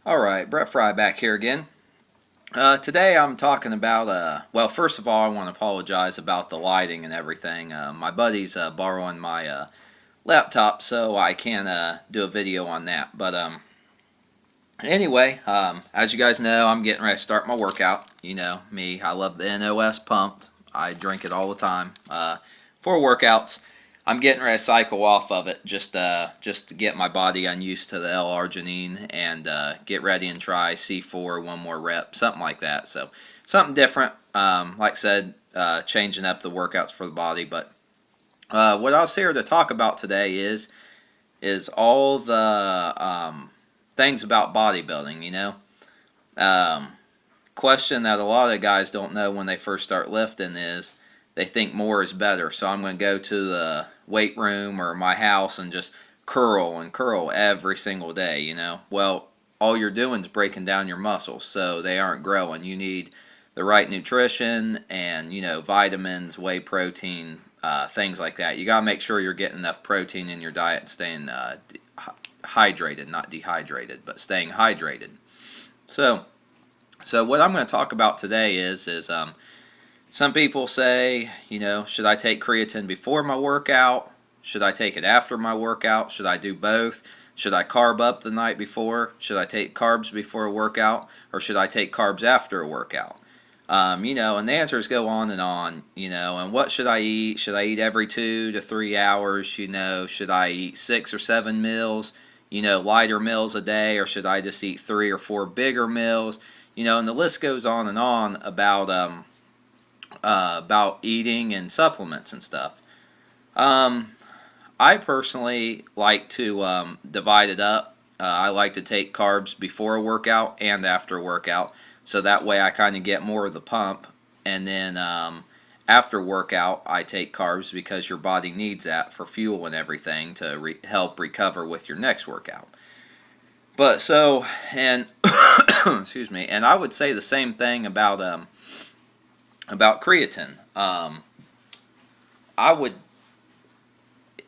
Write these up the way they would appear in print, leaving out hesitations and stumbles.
Alright, Brett Fry back here again. Today I'm talking about, well, first of all, I want to apologize about the lighting and everything. My buddy's borrowing my laptop, so I can't do a video on that. But anyway, as you guys know, I'm getting ready to start my workout. You know me, I love the NOS pumped. I drink it all the time for workouts. I'm getting ready to cycle off of it just to get my body unused to the L-arginine and get ready and try C4 one more rep, something like that. So something different. Like I said, changing up the workouts for the body. But what I was here to talk about today is all the things about bodybuilding. You know, question that a lot of guys don't know when they first start lifting is they think more is better. So I'm going to go to the weight room or my house and just curl and curl every single day, you know. Well, all you're doing is breaking down your muscles, so they aren't growing. You need the right nutrition and, you know, vitamins, whey protein, things like that. You got to make sure you're getting enough protein in your diet and staying hydrated, not dehydrated, but staying hydrated. So what I'm going to talk about today is some people say, you know, should I take creatine before my workout? Should I take it after my workout? Should I do both? Should I carb up the night before? Should I take carbs before a workout? Or should I take carbs after a workout? You know, and the answers go on, you know, and what should I eat? Should I eat every 2 to 3 hours? You know, should I eat 6 or 7 meals, you know, lighter meals a day? Or should I just eat 3 or 4 bigger meals? You know, and the list goes on and on about eating and supplements and stuff. I personally like to divide it up. I like to take carbs before a workout and after a workout, so that way I kind of get more of the pump. And then after workout, I take carbs because your body needs that for fuel and everything to help recover with your next workout. But so, and excuse me, and I would say the same thing about creatine. I would.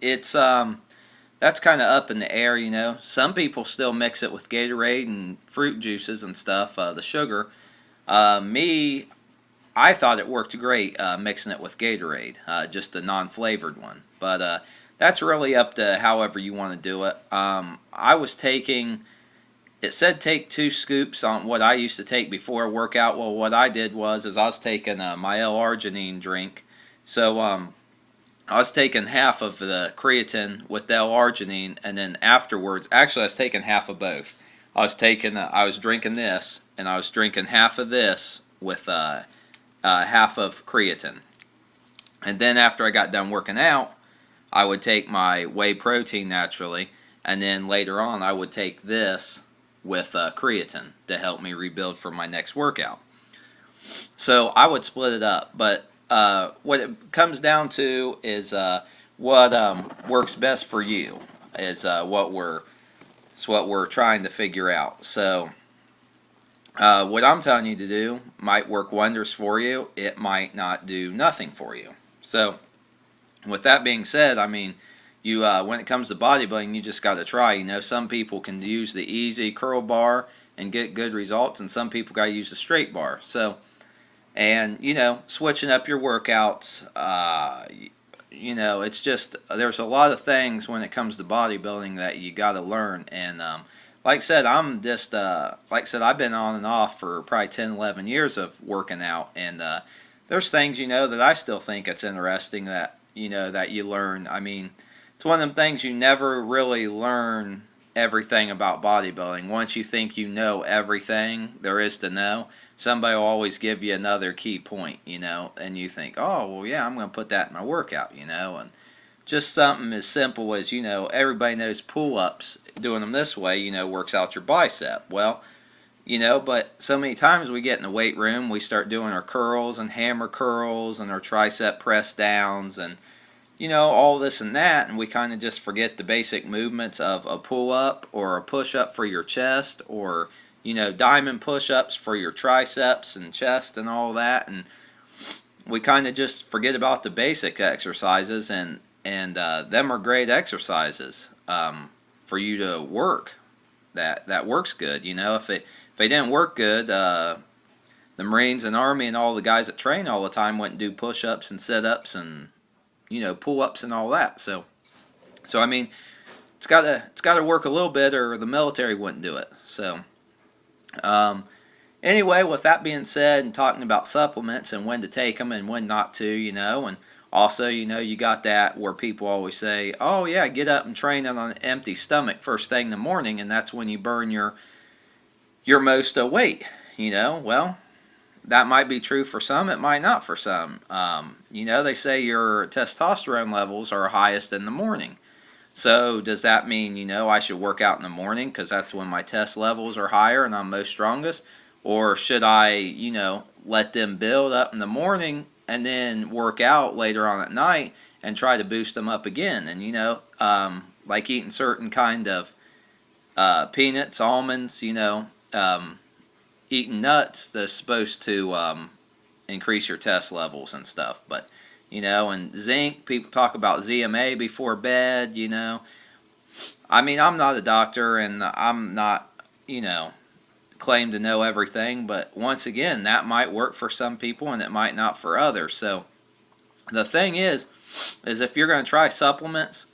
It's that's kind of up in the air, you know. Some people still mix it with Gatorade and fruit juices and stuff. The sugar. Me, I thought it worked great mixing it with Gatorade, just the non-flavored one. But that's really up to however you want to do it. I was taking. It said take 2 scoops on what I used to take before a workout. Well, what I did was I was taking my L-arginine drink. So I was taking half of the creatine with the L-arginine, and then afterwards, actually I was taking half of both. I was drinking this, and I was drinking half of this with half of creatine. And then after I got done working out, I would take my whey protein naturally, and then later on I would take this with creatine to help me rebuild for my next workout. So I would split it up, but what it comes down to is what works best for you is what we're trying to figure out. So what I'm telling you to do might work wonders for you. It might not do nothing for you. So with that being said, I mean, you when it comes to bodybuilding, you just got to try. You know, some people can use the easy curl bar and get good results, and some people got to use the straight bar. So, and you know, switching up your workouts, you know, it's just there's a lot of things when it comes to bodybuilding that you got to learn. And like I said, I'm just like I said, I've been on and off for probably 10, 11 years of working out, and there's things, you know, that I still think it's interesting that, you know, that you learn. I mean, it's one of them things you never really learn everything about bodybuilding. Once you think you know everything there is to know, somebody will always give you another key point, you know, and you think, oh, well, yeah, I'm going to put that in my workout, you know, and just something as simple as, you know, everybody knows pull-ups, doing them this way, you know, works out your bicep. Well, you know, but so many times we get in the weight room, we start doing our curls and hammer curls and our tricep press downs and, you know, all this and that, and we kind of just forget the basic movements of a pull-up or a push-up for your chest, or, you know, diamond push-ups for your triceps and chest and all that, and we kind of just forget about the basic exercises, and them are great exercises for you to work. that works good. If they didn't work good, the Marines and Army and all the guys that train all the time wouldn't do push-ups and sit-ups and pull-ups and all that. So I mean, it's gotta work a little bit, or the military wouldn't do it. So anyway, with that being said, and talking about supplements and when to take them and when not to, and also, you got that where people always say, "Oh yeah, get up and train on an empty stomach first thing in the morning, and that's when you burn your most weight." Well, that might be true for some. It might not for some. They say your testosterone levels are highest in the morning. So does that mean, I should work out in the morning because that's when my test levels are higher and I'm most strongest? Or should I, let them build up in the morning and then work out later on at night and try to boost them up again? And, like eating certain kind of peanuts, almonds, eating nuts that's supposed to increase your test levels and stuff. But and zinc, people talk about ZMA before bed. I mean, I'm not a doctor and I'm not claim to know everything, but once again, that might work for some people and it might not for others. So the thing is if you're going to try supplements,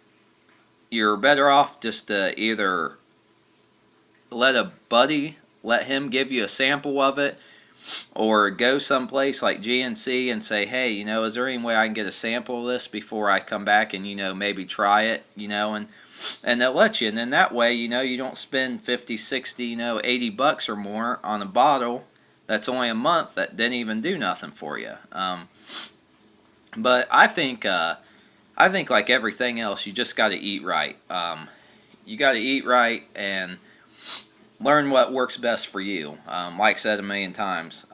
you're better off just to either let him give you a sample of it, or go someplace like GNC and say, "Hey, is there any way I can get a sample of this before I come back and maybe try it?" And they'll let you. And then that way, you don't spend 50, 60, $80 or more on a bottle that's only a month that didn't even do nothing for you. But I think like everything else, you just got to eat right. You got to eat right and learn what works best for you. Like I said a million times,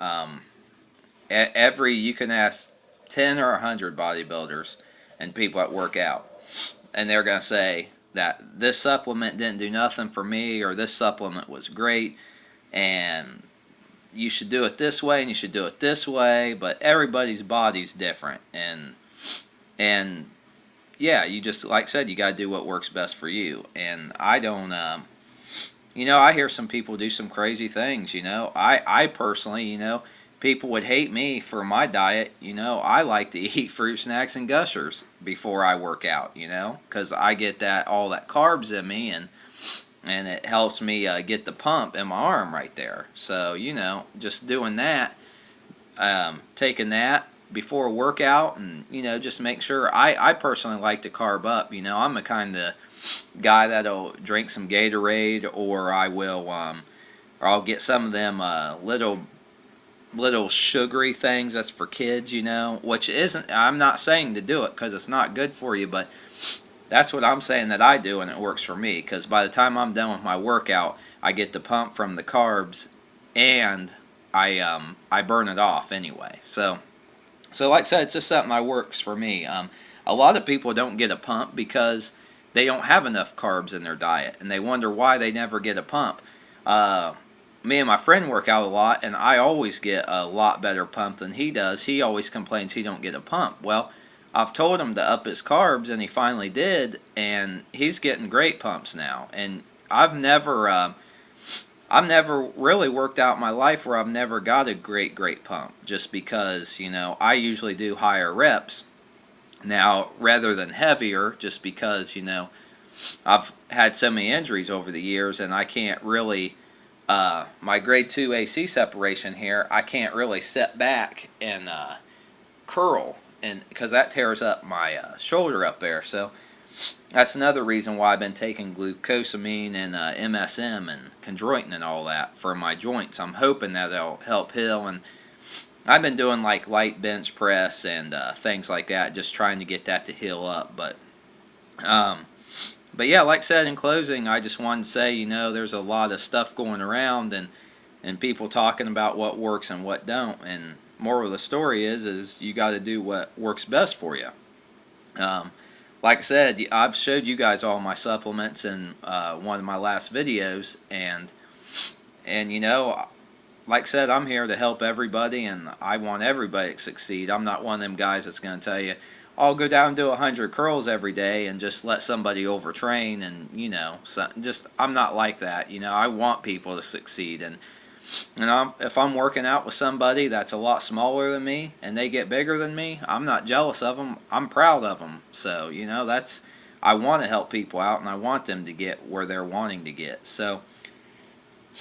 you can ask 10 or 100 bodybuilders and people that work out, and they're going to say that this supplement didn't do nothing for me, or this supplement was great, and you should do it this way, and you should do it this way. But everybody's body's different, and yeah, you just, like I said, you got to do what works best for you. And I don't. I hear some people do some crazy things. I personally, people would hate me for my diet. I like to eat fruit snacks and gushers before I work out, because I get all that carbs in me, and it helps me get the pump in my arm right there. So, just doing that, taking that before a workout, and, just make sure. I personally like to carb up. I'm the kind of guy that'll drink some Gatorade, or I'll get some of them little sugary things that's for kids, which isn't. I'm not saying to do it because it's not good for you, but that's what I'm saying that I do, and it works for me. Because by the time I'm done with my workout, I get the pump from the carbs, and I burn it off anyway. So like I said, it's just something that works for me. A lot of people don't get a pump because they don't have enough carbs in their diet, and they wonder why they never get a pump. Me and my friend work out a lot, and I always get a lot better pump than he does. He always complains he don't get a pump. Well, I've told him to up his carbs, and he finally did, and he's getting great pumps now. And I've never really worked out in my life where I've never got a great pump, just because I usually do higher reps now rather than heavier, just because I've had so many injuries over the years, and I can't really my grade 2 AC separation here, I can't really sit back and curl, and because that tears up my shoulder up there. So that's another reason why I've been taking glucosamine and MSM and chondroitin and all that for my joints. I'm hoping that it'll help heal, and I've been doing like light bench press and things like that, just trying to get that to heal up. But yeah, like I said, in closing, I just wanted to say, there's a lot of stuff going around, and people talking about what works and what don't. And moral of the story is you got to do what works best for you. Like I said, I've showed you guys all my supplements in one of my last videos, and like I said, I'm here to help everybody, and I want everybody to succeed. I'm not one of them guys that's going to tell you, I'll go down and do 100 curls every day and just let somebody overtrain, and so just I'm not like that. I want people to succeed, and if I'm working out with somebody that's a lot smaller than me and they get bigger than me, I'm not jealous of them. I'm proud of them. So that's I want to help people out, and I want them to get where they're wanting to get. So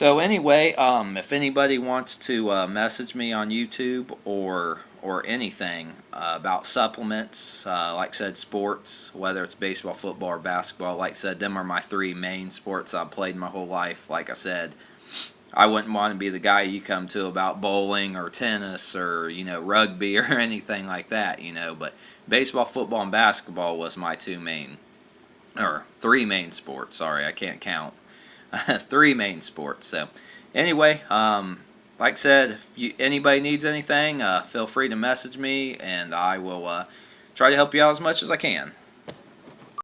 anyway, if anybody wants to message me on YouTube or anything about supplements, like I said, sports, whether it's baseball, football, or basketball, like I said, them are my three main sports I've played my whole life. Like I said, I wouldn't want to be the guy you come to about bowling or tennis or rugby or anything like that. But baseball, football, and basketball was my three main sports. Sorry, I can't count. Three main sports. So, anyway, like I said, if anybody needs anything, feel free to message me, and I will try to help you out as much as I can.